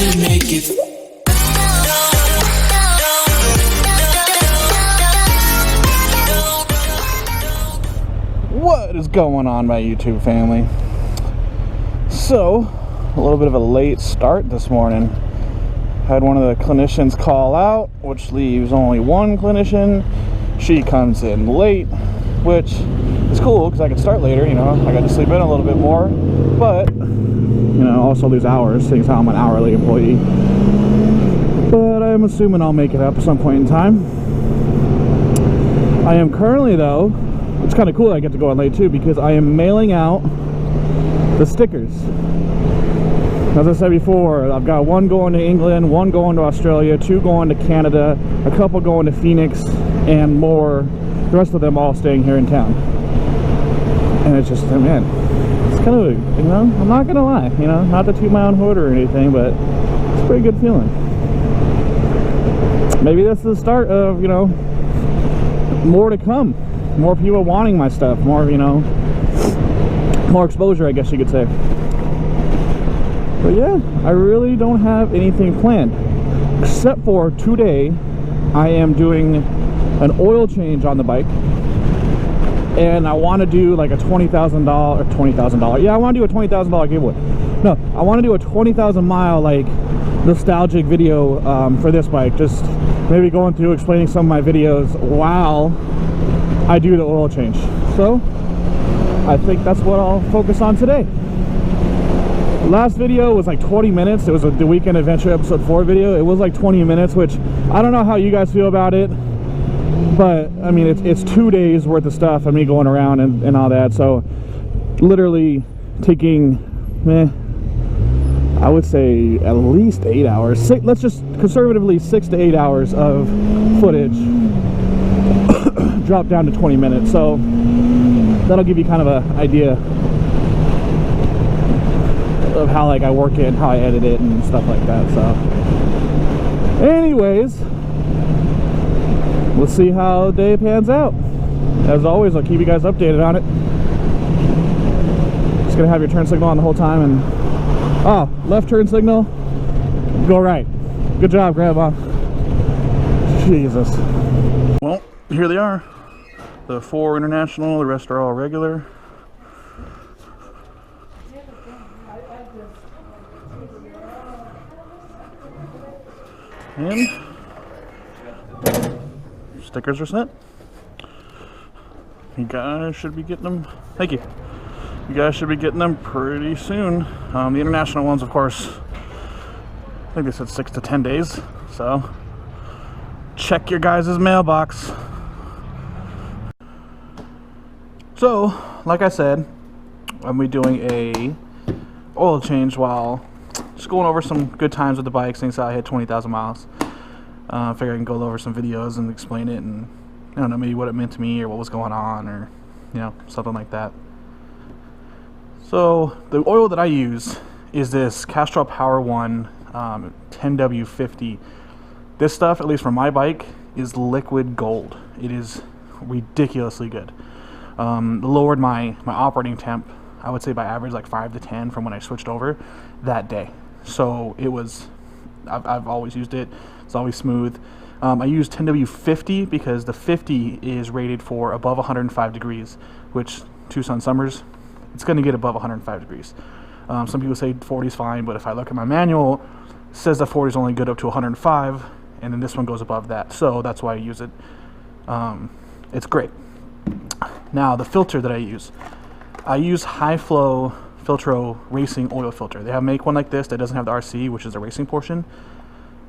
could make it. What is going on, my YouTube family? So, a little bit of a late start this morning. Had one of the clinicians call out, which leaves only one clinician. She comes in late, which is cool because I can start later, you know. I got to sleep in a little bit more, but, you know, also lose hours, seeing as how I'm an hourly employee. But I'm assuming I'll make it up at some point in time. I am currently, though, it's kind of cool I get to go on late too, because I am mailing out the stickers. As I said before, I've got one going to England, one going to Australia, two going to Canada, a couple going to Phoenix, and more, the rest of them all staying here in town. And it's just, man, it's kind of, you know, I'm not gonna lie, you know, not to toot my own hood or anything, but it's a pretty good feeling. Maybe this is the start of, you know, more to come. More people wanting my stuff, more, you know, more exposure, I guess you could say. But yeah, I really don't have anything planned, except for today I am doing an oil change on the bike, and I want to do like a $20,000, yeah, I want to do a $20,000 giveaway. No, I want to do a 20,000 mile like nostalgic video for this bike, just maybe going through explaining some of my videos while I do the oil change. So I think that's what I'll focus on today. Last video was like 20 minutes. It was the Weekend Adventure episode 4 video. It was like 20 minutes, which I don't know how you guys feel about it, but I mean, it's 2 days worth of stuff and me going around and all that. So literally taking, I would say at least 8 hours. Let's just conservatively 6 to 8 hours of footage dropped down to 20 minutes. So that'll give you kind of an idea of how like I work it, how I edit it and stuff like that. So anyways, let's see how the day pans out. As always, I'll keep you guys updated on it. Just gonna have your turn signal on the whole time, and left turn signal, go right. Good job, Grandma. Jesus. Well, here they are. The 4 international, the rest are all regular. And stickers are sent. You guys should be getting them. Thank you. You guys should be getting them pretty soon. The international ones, of course, I think they said 6 to 10 days. So check your guys' mailbox. So, like I said, I'm be doing a oil change while just going over some good times with the bike since I hit 20,000 miles. I figure I can go over some videos and explain it, and I don't know, maybe what it meant to me or what was going on, or you know, something like that. So the oil that I use is this Castrol Power One 10W50. This stuff, at least for my bike, is liquid gold. It is ridiculously good. Lowered my operating temp, I would say by average like 5 to 10 from when I switched over that day. So it was, I've always used it. It's always smooth. I use 10W50 because the 50 is rated for above 105 degrees, which Tucson summers, it's going to get above 105 degrees. Some people say 40 is fine, but if I look at my manual, it says that 40 is only good up to 105, and then this one goes above that. So that's why I use it. It's great. Now the filter that I use High Flow Filtro Racing Oil Filter. They make one like this that doesn't have the RC, which is the racing portion.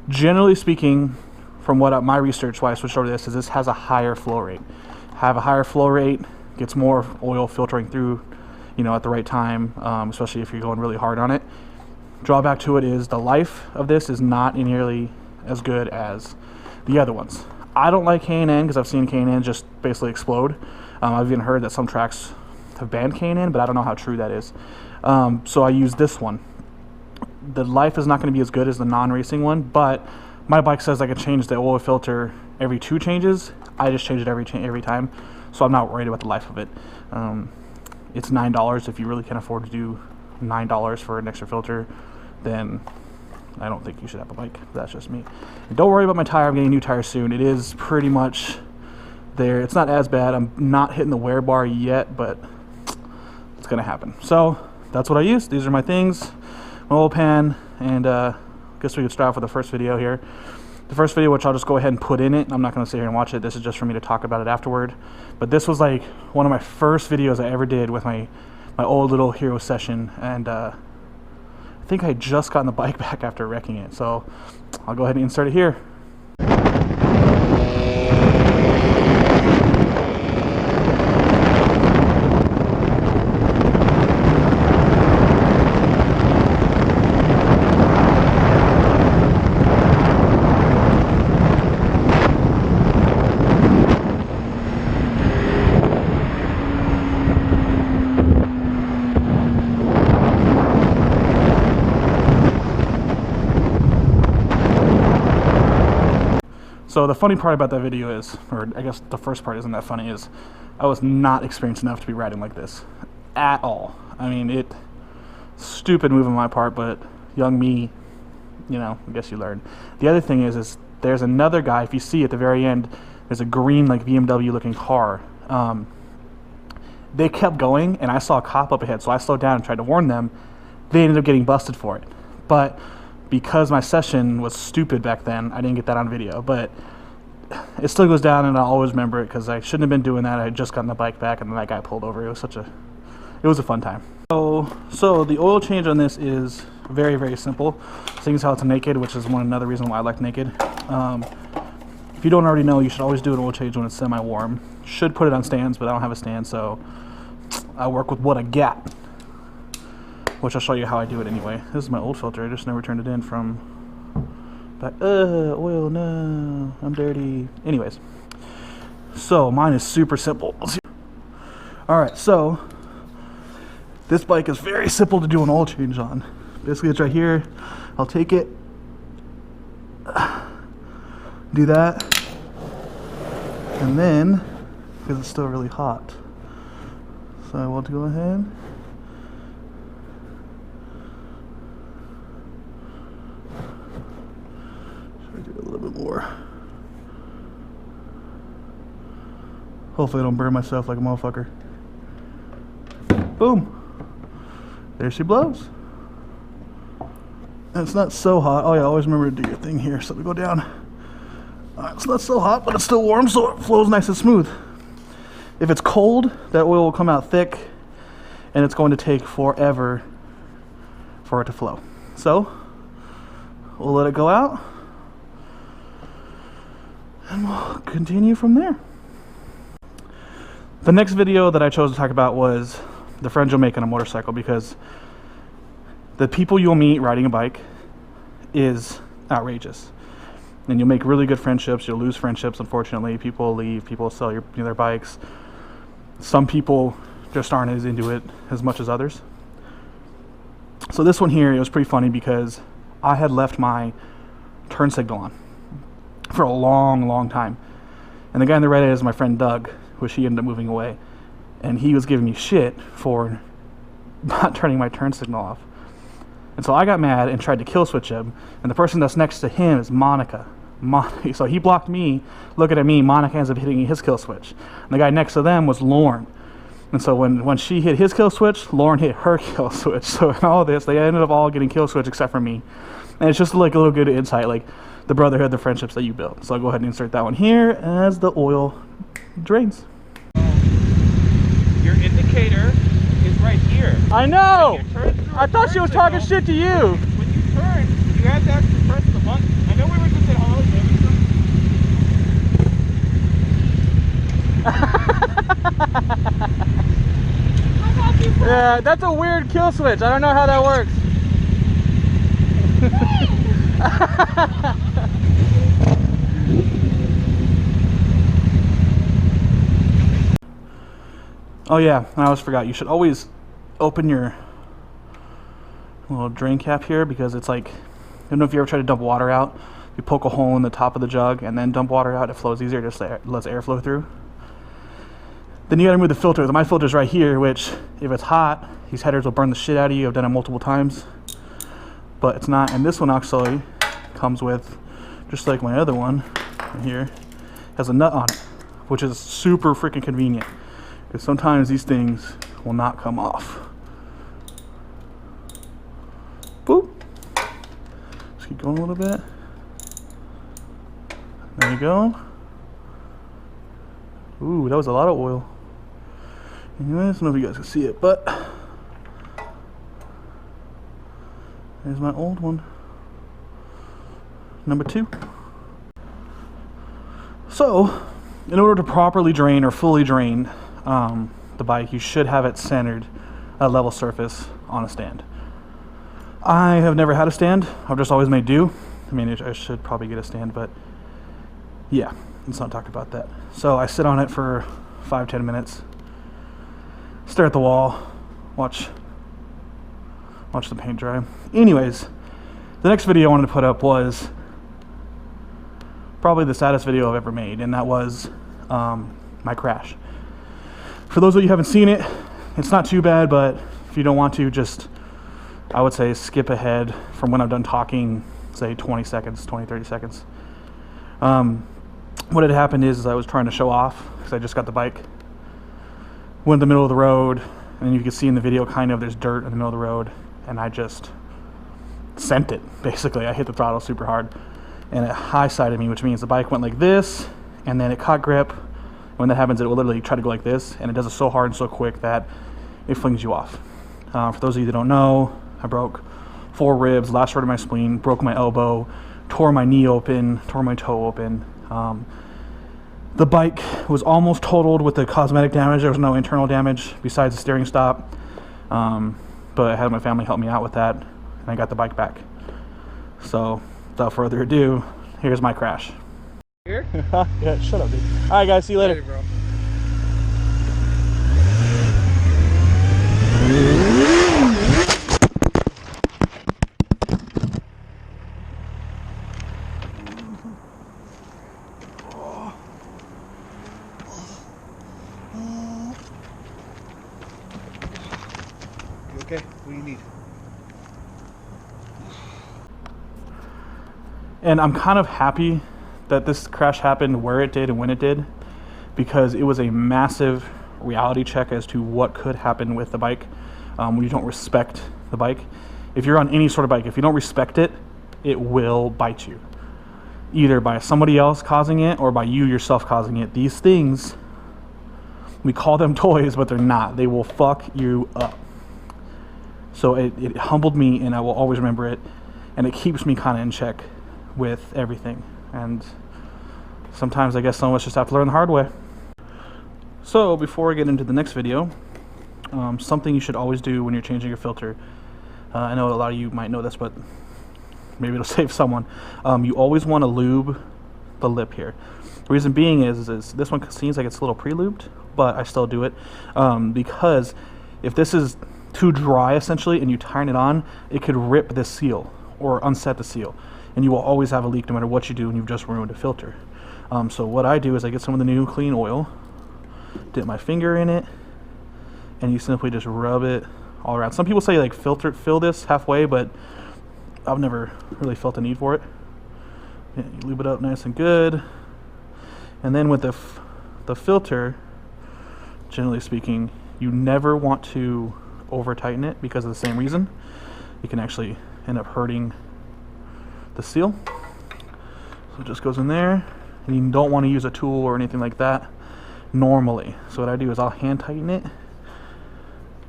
Generally speaking, from what my research, why I switched over to this, is this has a higher flow rate. Have a higher flow rate, gets more oil filtering through, you know, at the right time, especially if you're going really hard on it. Drawback to it is the life of this is not nearly as good as the other ones. I don't like K&N because I've seen K&N just basically explode. I've even heard that some tracks have banned K&N, but I don't know how true that is. So I use this one. The life is not going to be as good as the non-racing one, but my bike says I can change the oil filter every 2 changes. I just change it every time, so I'm not worried about the life of it. It's $9 if you really can afford to do $9 for an extra filter. Then I don't think you should have a bike. That's just me. And don't worry about my tire. I'm getting new tires soon. It is pretty much there. It's not as bad. I'm not hitting the wear bar yet, but it's gonna happen. So that's what I use. These are my things, my oil pan, and I guess we could start off with the first video here. The first video, which I'll just go ahead and put in it. I'm not going to sit here and watch it. This is just for me to talk about it afterward. But this was like one of my first videos I ever did with my old little Hero session. And I think I just gotten the bike back after wrecking it. So I'll go ahead and insert it here. So the funny part about that video is, or I guess the first part isn't that funny, is I was not experienced enough to be riding like this at all. I mean, stupid move on my part, but young me, you know, I guess you learn. The other thing is there's another guy, if you see at the very end, there's a green like BMW looking car. They kept going and I saw a cop up ahead, so I slowed down and tried to warn them. They ended up getting busted for it. But because my session was stupid back then, I didn't get that on video, but it still goes down and I'll always remember it because I shouldn't have been doing that. I had just gotten the bike back and then that guy pulled over. It was a fun time. So the oil change on this is very, very simple. Seeing as how it's naked, which is another reason why I like naked. If you don't already know, you should always do an oil change when it's semi-warm. Should put it on stands, but I don't have a stand, so I work with what I got, which I'll show you how I do it anyway. This is my old filter. I just never turned it in from back. Oil, no, I'm dirty. Anyways, so mine is super simple. Alright, so this bike is very simple to do an oil change on. Basically, it's right here. I'll take it, do that, and then, because it's still really hot, so I want to go ahead. More. Hopefully I don't burn myself like a motherfucker. Boom. There she blows. And it's not so hot. Oh yeah, always remember to do your thing here. So we go down. It's not so hot, but it's still warm, so it flows nice and smooth. If it's cold, that oil will come out thick, and it's going to take forever for it to flow. So we'll let it go out. And we'll continue from there. The next video that I chose to talk about was the friends you'll make on a motorcycle, because the people you'll meet riding a bike is outrageous. And you'll make really good friendships. You'll lose friendships, unfortunately. People leave, people sell their bikes. Some people just aren't as into it as much as others. So this one here, it was pretty funny because I had left my turn signal on for a long time, and the guy in the red is my friend Doug, which he ended up moving away, and he was giving me shit for not turning my turn signal off. And so I got mad and tried to kill switch him, and the person that's next to him is Monica. So he blocked me, looking at me. Monica ends up hitting his kill switch, and the guy next to them was Lauren. And so when she hit his kill switch, Lauren hit her kill switch. So in all this, they ended up all getting kill switch except for me. And it's just like a little good insight, like the brotherhood, the friendships that you build. So I'll go ahead and insert that one here as the oil drains. Your indicator is right here. I know! I thought she was talking shit to you! When you turn, you have to actually press the button. I know we were just at Holly Davidson. Yeah, that's a weird kill switch. I don't know how that works. Oh yeah, I almost forgot. You should always open your little drain cap here, because it's like, I don't know if you ever try to dump water out. You poke a hole in the top of the jug and then dump water out. It flows easier, just lets air flow through. Then you gotta remove the filter. My filter's right here, which if it's hot, these headers will burn the shit out of you. I've done it multiple times. but it's not. And this one actually comes with, just like my other one right here, has a nut on it, which is super freaking convenient because sometimes these things will not come off. Boop. Just keep going a little bit. There you go. Ooh, that was a lot of oil. Anyways, I don't know if you guys can see it, but there's my old one. Number 2. So, in order to properly drain or fully drain the bike, you should have it centered at a level surface on a stand. I have never had a stand. I've just always made do. I mean, I should probably get a stand, but yeah, let's not talk about that. So I sit on it for 5-10 minutes, stare at the wall, watch the paint dry. Anyways, the next video I wanted to put up was probably the saddest video I've ever made, and that was my crash. For those of you who haven't seen it, it's not too bad, but if you don't want to, just, I would say, skip ahead from when I'm done talking, say 20 seconds, 20-30 seconds. What had happened is I was trying to show off because I just got the bike, went in the middle of the road, and you can see in the video kind of there's dirt in the middle of the road, and I just sent it. Basically, I hit the throttle super hard, and it high-sided me, which means the bike went like this, and then it caught grip. When that happens, it will literally try to go like this, and it does it so hard and so quick that it flings you off. For those of you that don't know, I broke 4 ribs, lacerated my spleen, broke my elbow, tore my knee open, tore my toe open. The bike was almost totaled with the cosmetic damage. There was no internal damage besides the steering stop, but I had my family help me out with that, and I got the bike back. So without further ado, here's my crash. Here? Yeah, shut up, dude. All right, guys, see you later. Hey, bro. You okay? What do you need? And I'm kind of happy that this crash happened where it did and when it did, because it was a massive reality check as to what could happen with the bike when you don't respect the bike. If you're on any sort of bike, if you don't respect it, it will bite you, either by somebody else causing it or by you yourself causing it. These things, we call them toys, but they're not. They will fuck you up. So it humbled me, and I will always remember it, and it keeps me kind of in check with everything. And sometimes I guess some of us just have to learn the hard way. So before I get into the next video, something you should always do when you're changing your filter, I know a lot of you might know this, but maybe it'll save someone. You always want to lube the lip here. The reason being is this one seems like it's a little pre-lubed, but I still do it because if this is too dry essentially and you turn it on, it could rip this seal or unset the seal, and you will always have a leak no matter what you do, and you've just ruined a filter. So what I do is I get some of the new clean oil, dip my finger in it, and you simply just rub it all around. Some people say like fill this halfway, but I've never really felt the need for it. Yeah, you lube it up nice and good, and then with the filter, generally speaking, you never want to over tighten it because of the same reason. You can actually end up hurting the seal. So it just goes in there, and you don't want to use a tool or anything like that normally. So what I do is I'll hand tighten it,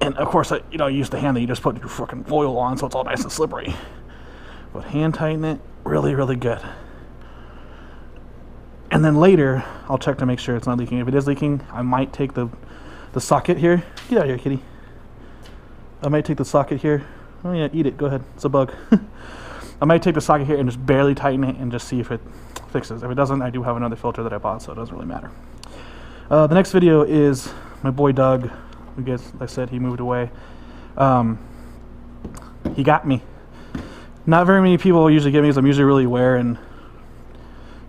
and of course I use the hand that you just put your fucking oil on, so it's all nice and slippery. But hand tighten it really, really good. And then later I'll check to make sure it's not leaking. If it is leaking, I might take the socket here. Get out of here, kitty. I might take the socket here. Oh yeah, eat it. Go ahead. It's a bug. I might take the socket here and just barely tighten it and just see if it fixes. If it doesn't, I do have another filter that I bought, so it doesn't really matter. The next video is my boy Doug. I guess, like I said, he moved away. He got me. Not very many people usually get me because I'm usually really aware and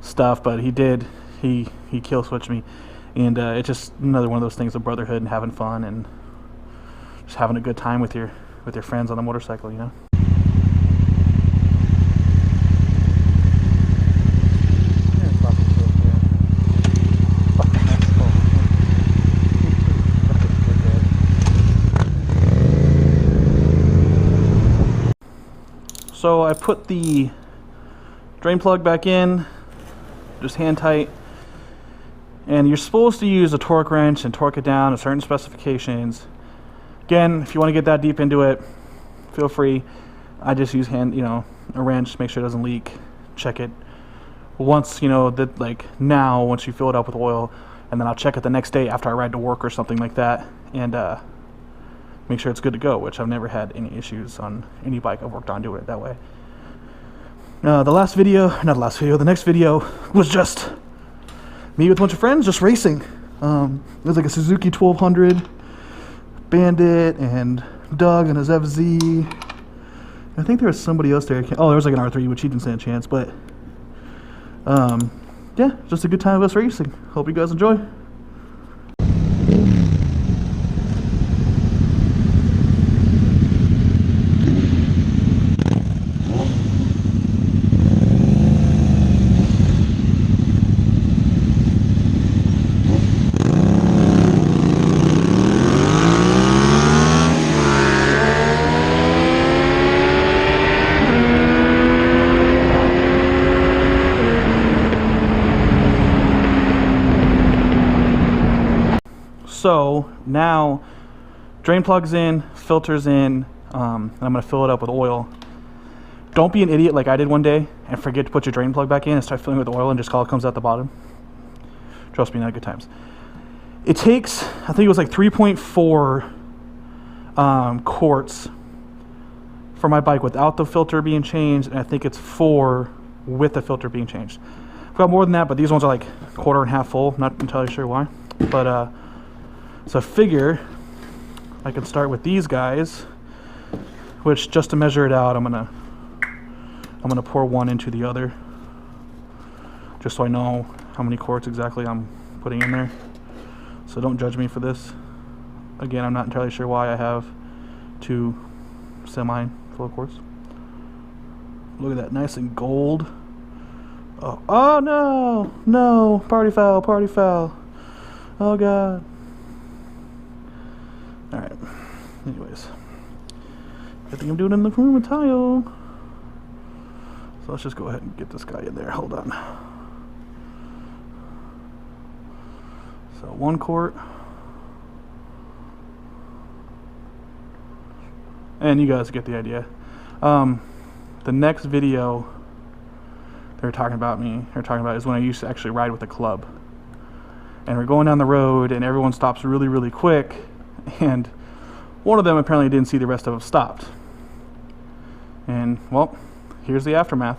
stuff, but he did. He kill switched me, and it's just another one of those things of brotherhood and having fun and just having a good time with your friends on the motorcycle, you know. So I put the drain plug back in, just hand tight, and you're supposed to use a torque wrench and torque it down to certain specifications. Again, if you want to get that deep into it, feel free. I just use a wrench, make sure it doesn't leak, check it once, once you fill it up with oil, and then I'll check it the next day after I ride to work or something like that, and make sure it's good to go, which I've never had any issues on any bike I've worked on doing it that way. The next video was just me with a bunch of friends just racing. It was like a Suzuki 1200 Bandit and Doug and his FZ. I think there was somebody else there. There was like an R3, which he didn't stand a chance, but yeah, just a good time of us racing. Hope you guys enjoy. So now drain plug's in, filter's in, and I'm gonna fill it up with oil. Don't be an idiot like I did one day and forget to put your drain plug back in and start filling it with oil and just all comes out the bottom. Trust me, not good times. It takes, I think it was like 3.4 quarts for my bike without the filter being changed, and I think it's 4 with the filter being changed. I've got more than that, but these ones are like quarter and half full. Not entirely sure why, but so I figure I can start with these guys, which just to measure it out, I'm gonna pour one into the other, just so I know how many quarts exactly I'm putting in there. So don't judge me for this. Again, I'm not entirely sure why I have 2 semi full of quarts. Look at that, nice and gold. Oh no, party foul, party foul. Oh god. Alright, anyways, I think I'm doing it in the room with tile. So let's just go ahead and get this guy in there. Hold on. So 1 quart. And you guys get the idea. The next video they're talking about is when I used to actually ride with a club. And we're going down the road and everyone stops really, really quick. And one of them apparently didn't see the rest of them stopped. And, well, here's the aftermath.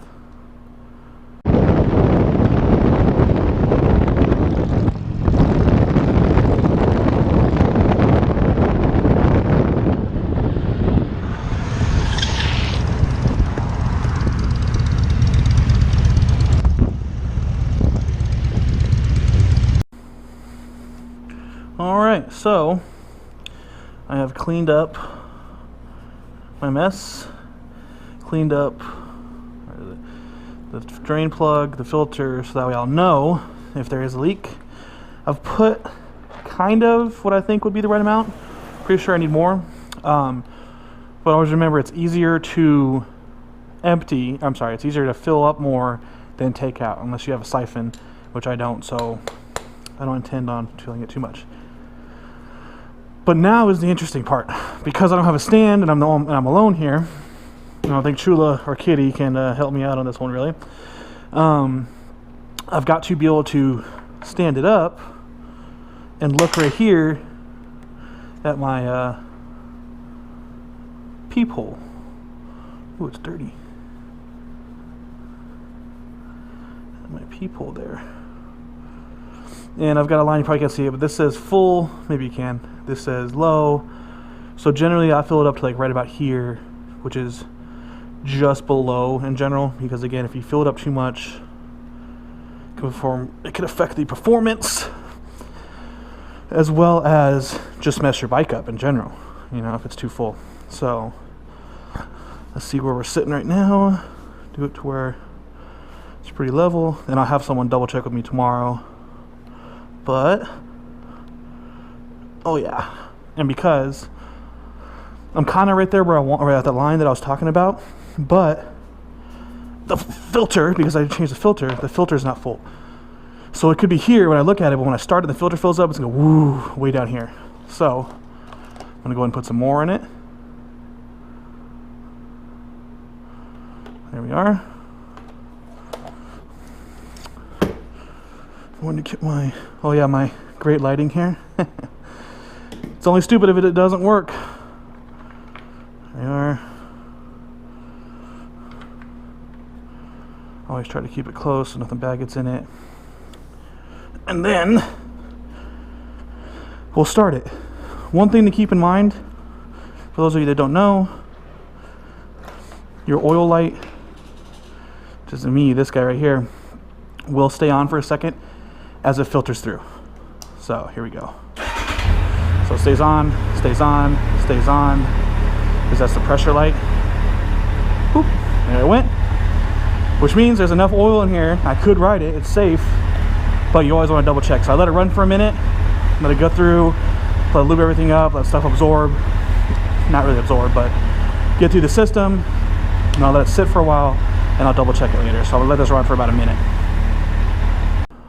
Alright, so I have cleaned up my mess, cleaned up the drain plug, the filter, so that way I'll know if there is a leak. I've put kind of what I think would be the right amount. Pretty sure I need more. But always remember, it's easier to it's easier to fill up more than take out, unless you have a siphon, which I don't, so I don't intend on filling it too much. But now is the interesting part. Because I don't have a stand and I'm alone here, I don't think Chula or Kitty can help me out on this one really. I've got to be able to stand it up and look right here at my peephole. Oh, it's dirty. At my peephole there. And I've got a line, you probably can't see it, but this says full, maybe you can. This says low. So generally I fill it up to like right about here, which is just below in general, because again, if you fill it up too much, it could affect the performance, as well as just mess your bike up in general, if it's too full. So let's see where we're sitting right now. Do it to where it's pretty level. Then I'll have someone double check with me tomorrow. But oh yeah, and because I'm kind of right there where I want, right at the line that I was talking about, but the filter, because I changed the filter is not full. So it could be here when I look at it, but when I start it, the filter fills up, it's going to go woo, way down here. So I'm going to go ahead and put some more in it. There we are. I wanted to get my, oh yeah, my great lighting here. It's only stupid if it doesn't work. There we are. Always try to keep it close so nothing bad gets in it. And then we'll start it. One thing to keep in mind, for those of you that don't know, your oil light, which is me, this guy right here, will stay on for a second as it filters through. So here we go. So it stays on, stays on, stays on, because that's the pressure light. Boop, there it went. Which means there's enough oil in here. I could ride it, it's safe, but you always want to double check. So I let it run for a minute, let it go through, let it lube everything up, let stuff absorb. Not really absorb, but get through the system, and I'll let it sit for a while, and I'll double check it later. So I'll let this run for about a minute.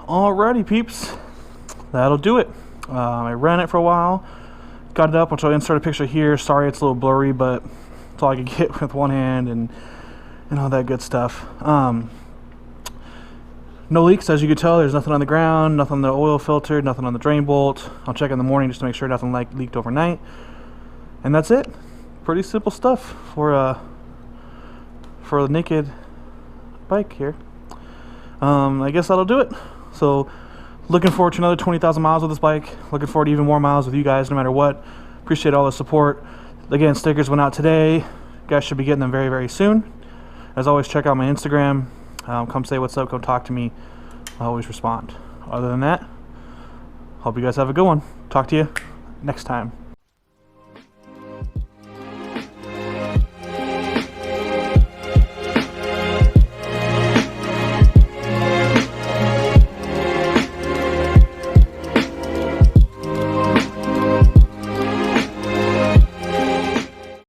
Alrighty, peeps, that'll do it. I ran it for a while, got it up. I'll try to insert a picture here. Sorry it's a little blurry, but it's all I could get with one hand and all that good stuff. No leaks, as you can tell. There's nothing on the ground, nothing on the oil filter, nothing on the drain bolt. I'll check in the morning just to make sure nothing leaked overnight. And that's it. Pretty simple stuff for a naked bike here. I guess that'll do it. So looking forward to another 20,000 miles with this bike. Looking forward to even more miles with you guys no matter what. Appreciate all the support. Again, stickers went out today. You guys should be getting them very, very soon. As always, check out my Instagram. Come say what's up, come talk to me. I always respond. Other than that, hope you guys have a good one. Talk to you next time.